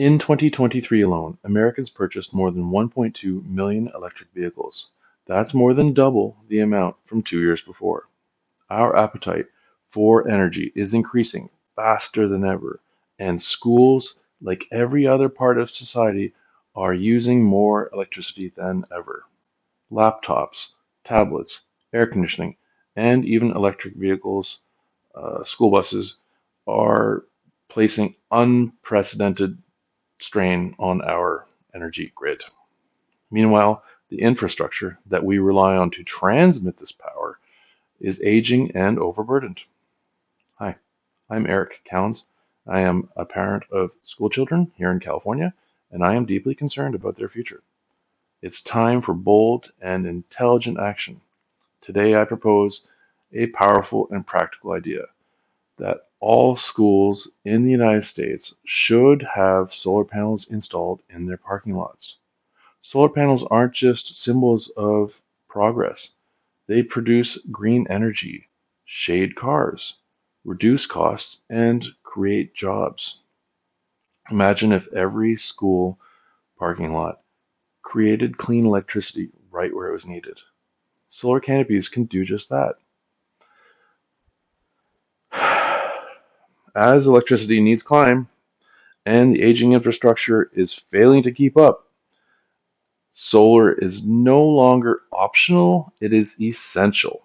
In 2023 alone, Americans purchased more than 1.2 million electric vehicles. That's more than double the amount from 2 years before. Our appetite for energy is increasing faster than ever, and schools, like every other part of society, are using more electricity than ever. Laptops, tablets, air conditioning, and even electric vehicles, school buses, are placing unprecedented strain on our energy grid. Meanwhile, the infrastructure that we rely on to transmit this power is aging and overburdened. Hi, I'm Eric Cowens. I am a parent of school children here in California, and I am deeply concerned about their future. It's time for bold and intelligent action. Today, I propose a powerful and practical idea that all schools in the United States should have solar panels installed in their parking lots. Solar panels aren't just symbols of progress. They produce green energy, shade cars, reduce costs, and create jobs. Imagine if every school parking lot created clean electricity right where it was needed. Solar canopies can do just that. As electricity needs climb and the aging infrastructure is failing to keep up, solar is no longer optional, it is essential.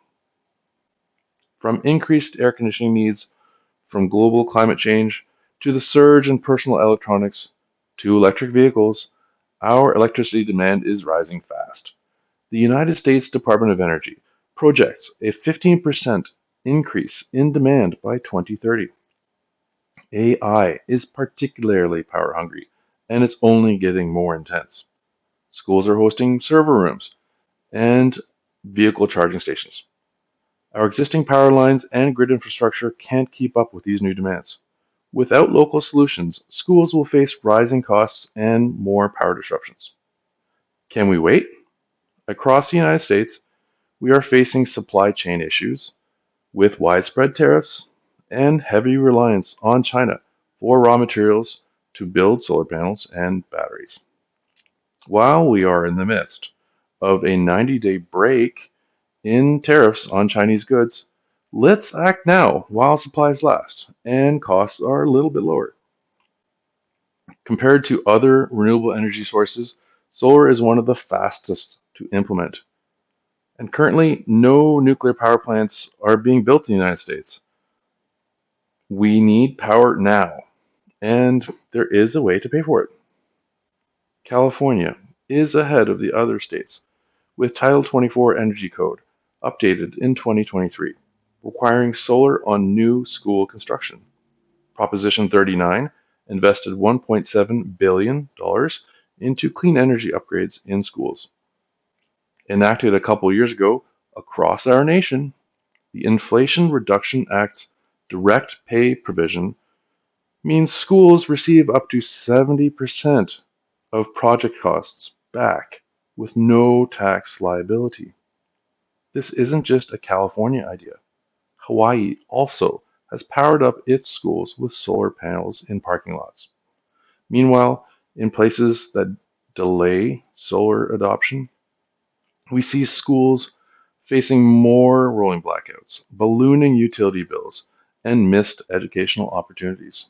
From increased air conditioning needs, from global climate change, to the surge in personal electronics, to electric vehicles, our electricity demand is rising fast. The United States Department of Energy projects a 15% increase in demand by 2030. AI is particularly power hungry, and it's only getting more intense. Schools are hosting server rooms and vehicle charging stations. Our existing power lines and grid infrastructure can't keep up with these new demands. Without local solutions, schools will face rising costs and more power disruptions. Can we wait? Across the United States, we are facing supply chain issues with widespread tariffs and heavy reliance on China for raw materials to build solar panels and batteries. While we are in the midst of a 90-day break in tariffs on Chinese goods, let's act now while supplies last and costs are a little bit lower. Compared to other renewable energy sources, solar is one of the fastest to implement. And currently, no nuclear power plants are being built in the United States. We need power now, and there is a way to pay for it. California is ahead of the other states with Title 24 Energy Code, updated in 2023, requiring solar on new school construction. Proposition 39 invested $1.7 billion into clean energy upgrades in schools. Enacted a couple years ago across our nation, the Inflation Reduction Act's direct pay provision means schools receive up to 70% of project costs back with no tax liability. This isn't just a California idea. Hawaii also has powered up its schools with solar panels in parking lots. Meanwhile, in places that delay solar adoption, we see schools facing more rolling blackouts, ballooning utility bills, and missed educational opportunities.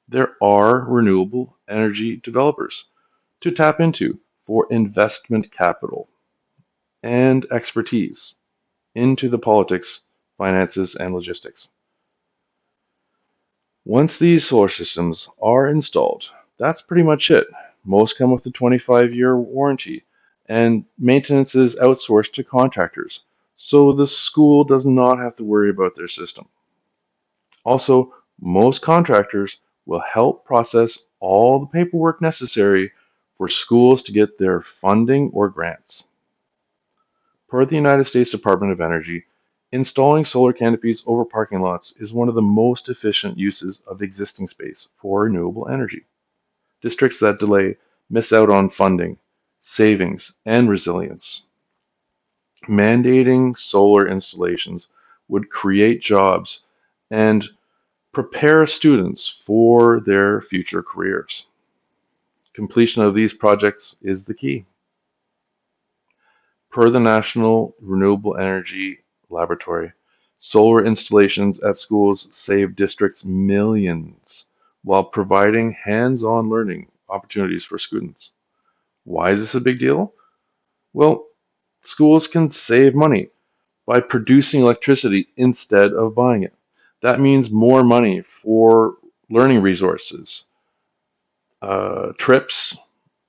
There are renewable energy developers to tap into for investment capital and expertise into the politics, finances, and logistics. Once these solar systems are installed, that's pretty much it. Most come with a 25-year warranty, and maintenance is outsourced to contractors, so the school does not have to worry about their system. Also, most contractors will help process all the paperwork necessary for schools to get their funding or grants. Per the United States Department of Energy, installing solar canopies over parking lots is one of the most efficient uses of existing space for renewable energy. Districts that delay miss out on funding, savings, and resilience. Mandating solar installations would create jobs and prepare students for their future careers. Completion of these projects is the key. Per the National Renewable Energy Laboratory, solar installations at schools save districts millions while providing hands-on learning opportunities for students. Why is this a big deal? Well, schools can save money by producing electricity instead of buying it. That means more money for learning resources, trips,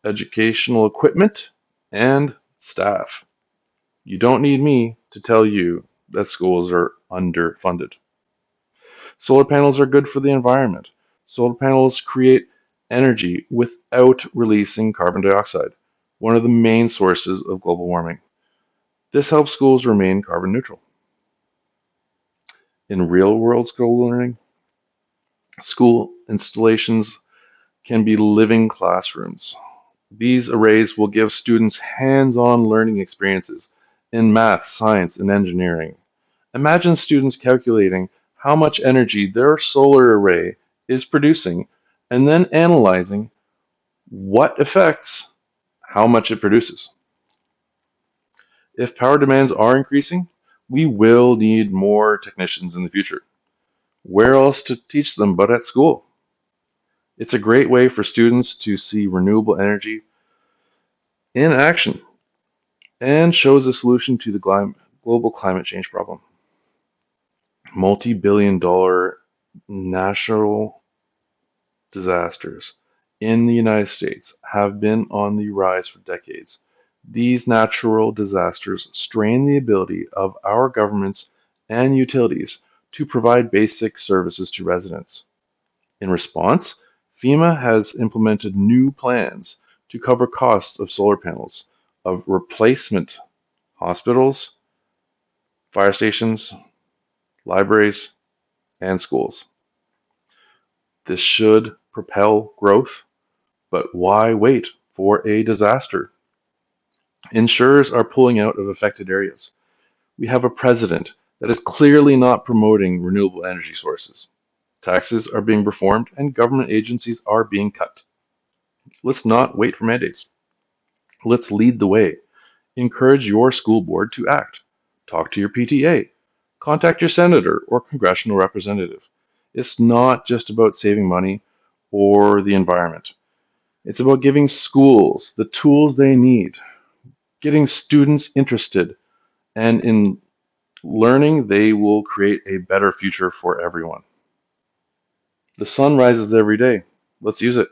educational equipment, and staff. You don't need me to tell you that schools are underfunded. Solar panels are good for the environment. Solar panels create energy without releasing carbon dioxide, one of the main sources of global warming. This helps schools remain carbon neutral. In real world school learning, school installations can be living classrooms. These arrays will give students hands-on learning experiences in math, science, and engineering. Imagine students calculating how much energy their solar array is producing and then analyzing what affects how much it produces. If power demands are increasing, we will need more technicians in the future. Where else to teach them but at school? It's a great way for students to see renewable energy in action and shows a solution to the global climate change problem. Multi-billion-dollar natural disasters in the United States have been on the rise for decades. These natural disasters strain the ability of our governments and utilities to provide basic services to residents. In response, FEMA has implemented new plans to cover costs of solar panels, of replacement hospitals, fire stations, libraries, and schools. This should propel growth, but why wait for a disaster? Insurers are pulling out of affected areas. We have a president that is clearly not promoting renewable energy sources. Taxes are being reformed and government agencies are being cut. Let's not wait for mandates. Let's lead the way. Encourage your school board to act. Talk to your PTA. Contact your senator or congressional representative. It's not just about saving money or the environment. It's about giving schools the tools they need, getting students interested, and in learning, they will create a better future for everyone. The sun rises every day. Let's use it.